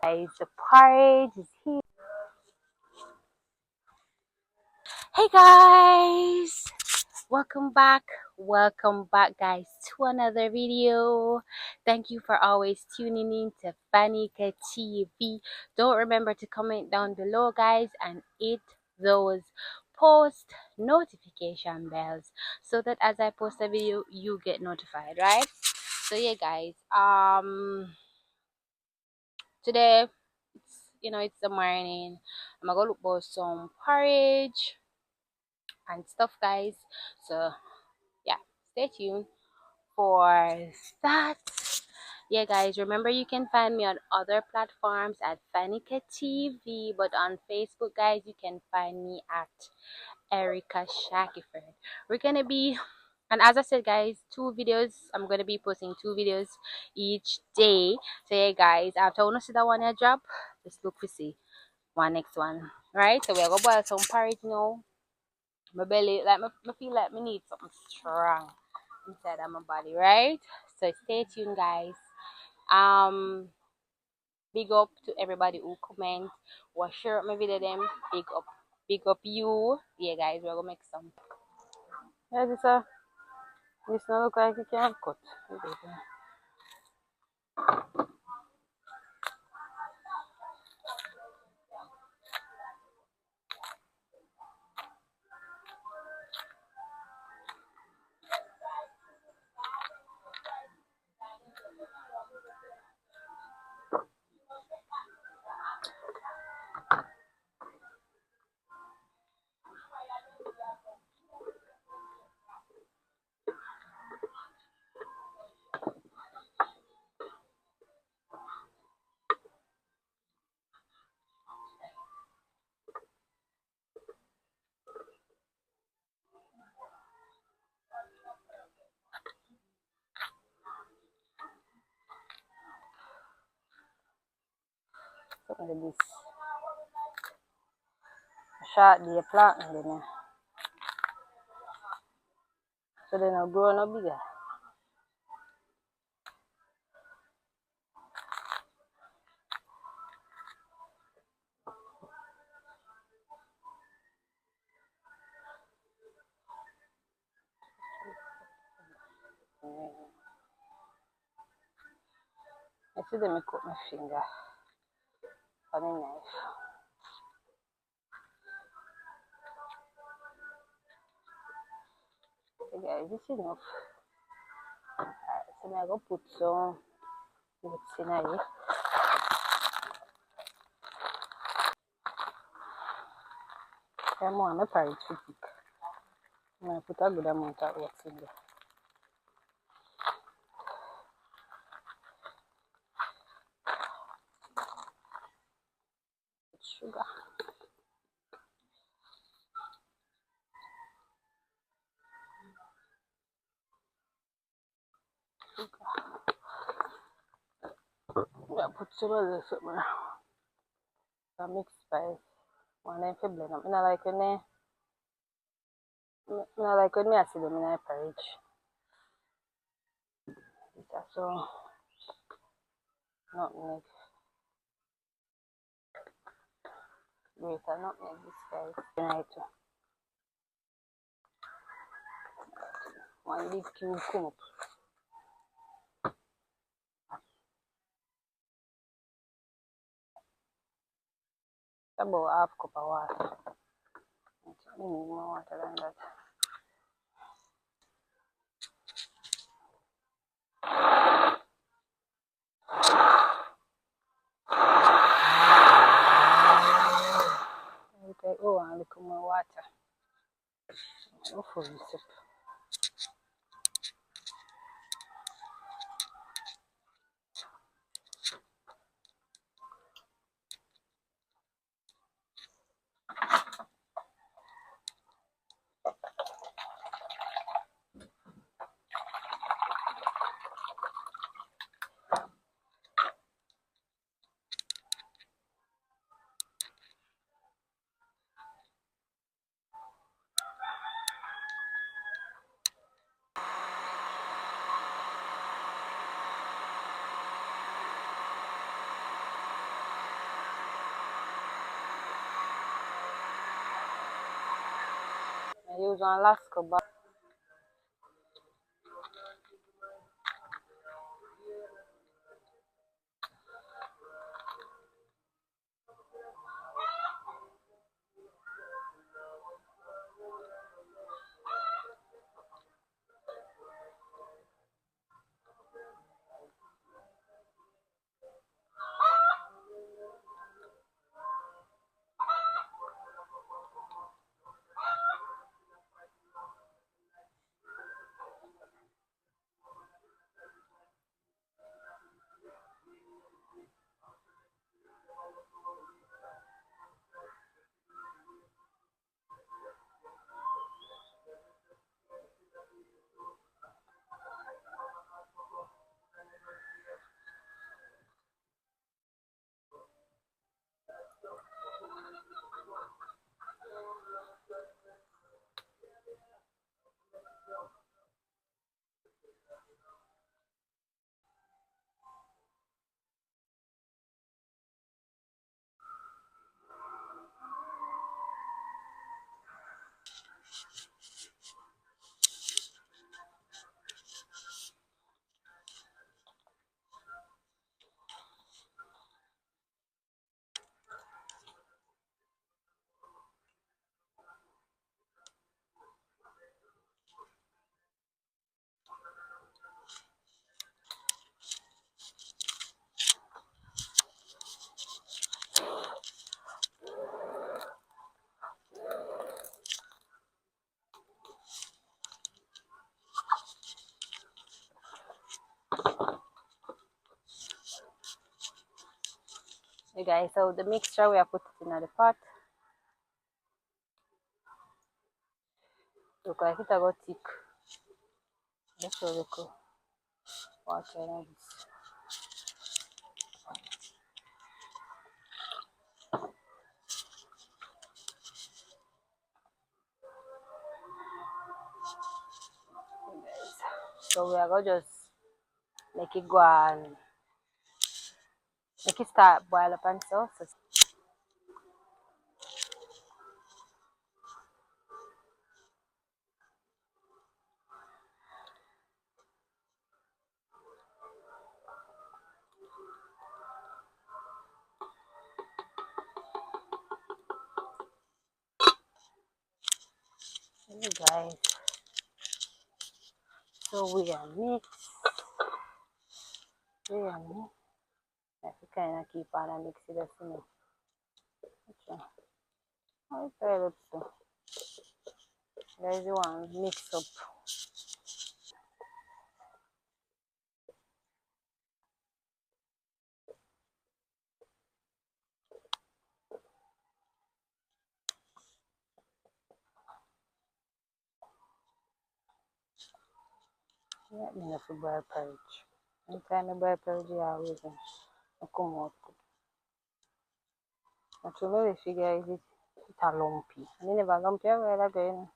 Guys, the porridge is here. Hey guys, welcome back guys to another video. Thank you for always tuning in to Fanika TV. Don't remember to comment down below guys and hit those post notification bells so that as I post a video you get notified, right? So yeah guys, today it's the morning. I'm gonna look for some porridge and stuff guys, so yeah, stay tuned for that. Yeah guys, remember you can find me on other platforms at Fanika TV, but on Facebook guys you can find me at Erica Shackelford. We're gonna be, and as I said guys, I'm gonna be posting 2 videos each day. So yeah guys, after I wanna see that one I drop, just look to see one next one. Right? So we're gonna boil some porridge now. My belly, like me feel like me need something strong inside of my body, right? So stay tuned guys. Um Big up to everybody who comment, who share my video them. Big up you. Yeah guys, we're gonna make some. Yeah, this not look like it can cut. Something like this. Short the plant and then so then I'll grow no bigger. I see them cut my finger on the knife. Okay guys, this is enough. Alright, so now I go put some oats in it. I want my porridge to thick. I'm gonna put a good amount of oats in there. With sugar. I put some of this up there. I mix spice. One then for blend up. I like when I see them in a porridge. It's also nutmeg. Greater nutmeg this guys. Right. One big cube come up. About half cup of water. I need more water than that. Okay, oh, and look more water. Oh, for this up. use one Alaska bar. Hey guys, so the mixture we are put it in the pot. Look like it got thick. Let's look water in this. So we are gonna just make it go and make it start boil up and so. Hey guys, so we are mix. We are mix. I kind of keep on and mix it up, you know. How it looks so. There's the one mix up. Let me know for boil porridge. Anytime I boil porridge, I always come out. Actually, the figure is it a lumpy. And you never lumpy well again.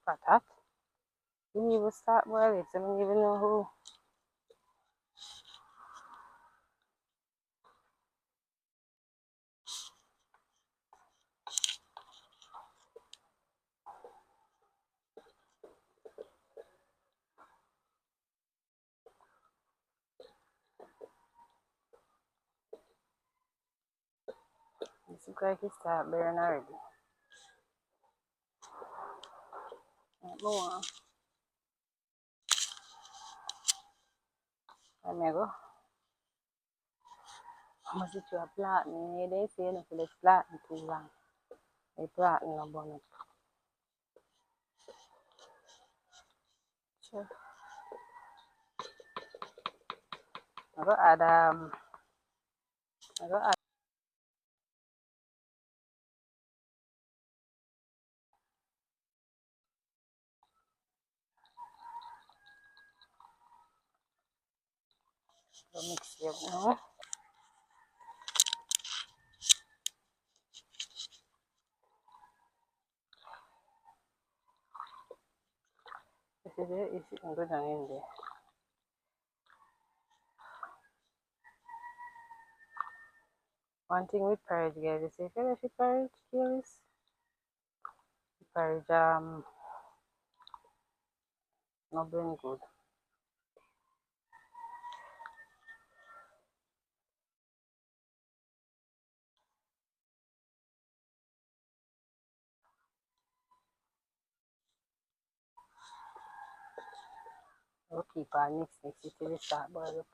Patat. You need to start boil it. I don't even know who. This looks like it start burning already. More. Let me go. I must do a plantain. They say no for the plantain too long. The plantain no burn up. Sure. I go add I go add the mix it now. This is it. It's good and in there. One thing with porridge, guys, is if you finish with porridge, guys, porridge not doing good. We'll keep on mix it till it start boil up.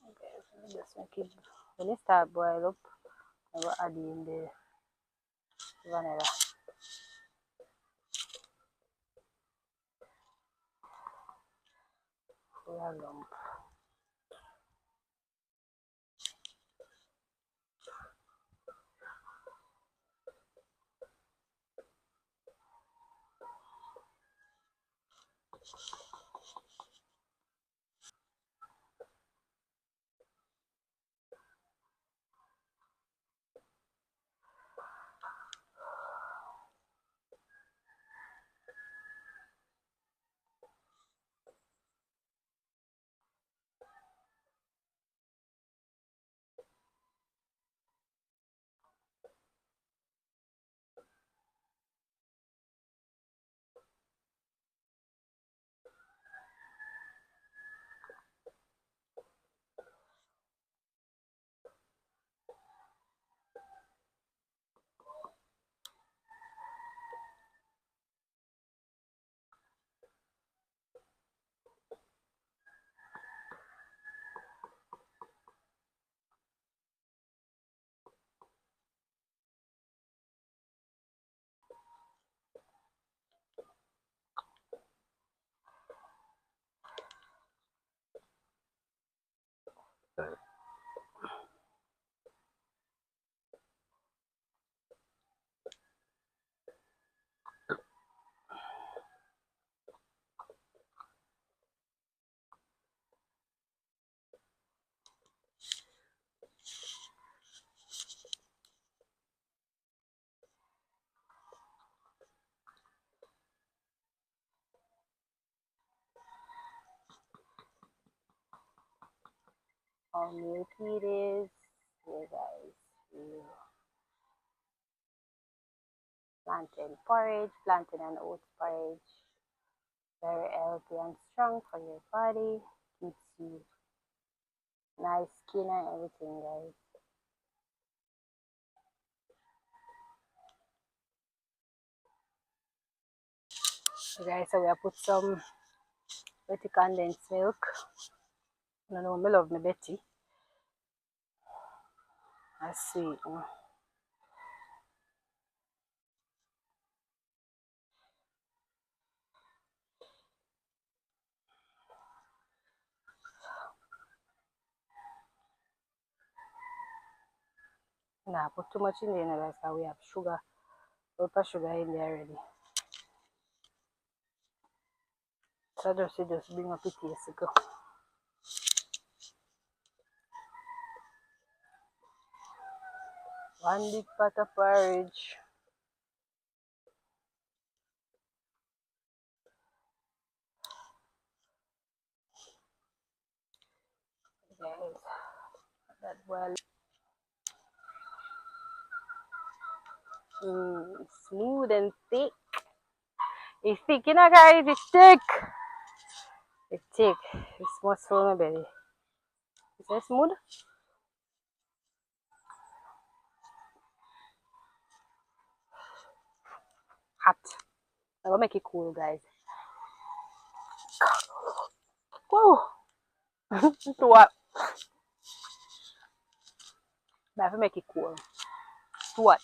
Okay, so just make it when it start boil up, I will add in the vanilla. Full lump. How milky it is. Here guys, plantain porridge, plantain and oats porridge. Very healthy and strong for your body. Keeps you nice skin and everything, guys. So guys, so we have put some Betty condensed milk. I know I love my Betty. That's sweet. Nah, put too much in there, guys, because we have sugar. We put sugar in there already. So just bring up the taste. Go. One big pot of porridge. Guys, that well. Smooth and thick. It's thick, you know, guys. It's thick. It's thick. It's must fill my belly. Is that smooth? Hot. I'm gonna make it cool, guys. Whoa! Too hot. but I have to make it cool. What?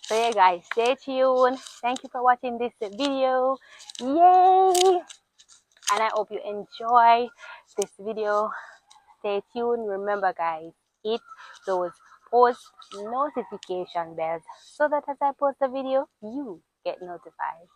So yeah guys, stay tuned. Thank you for watching this video. Yay! And I hope you enjoy this video. Stay tuned. Remember guys, hit those post notification bells so that as I post a video, you get notified.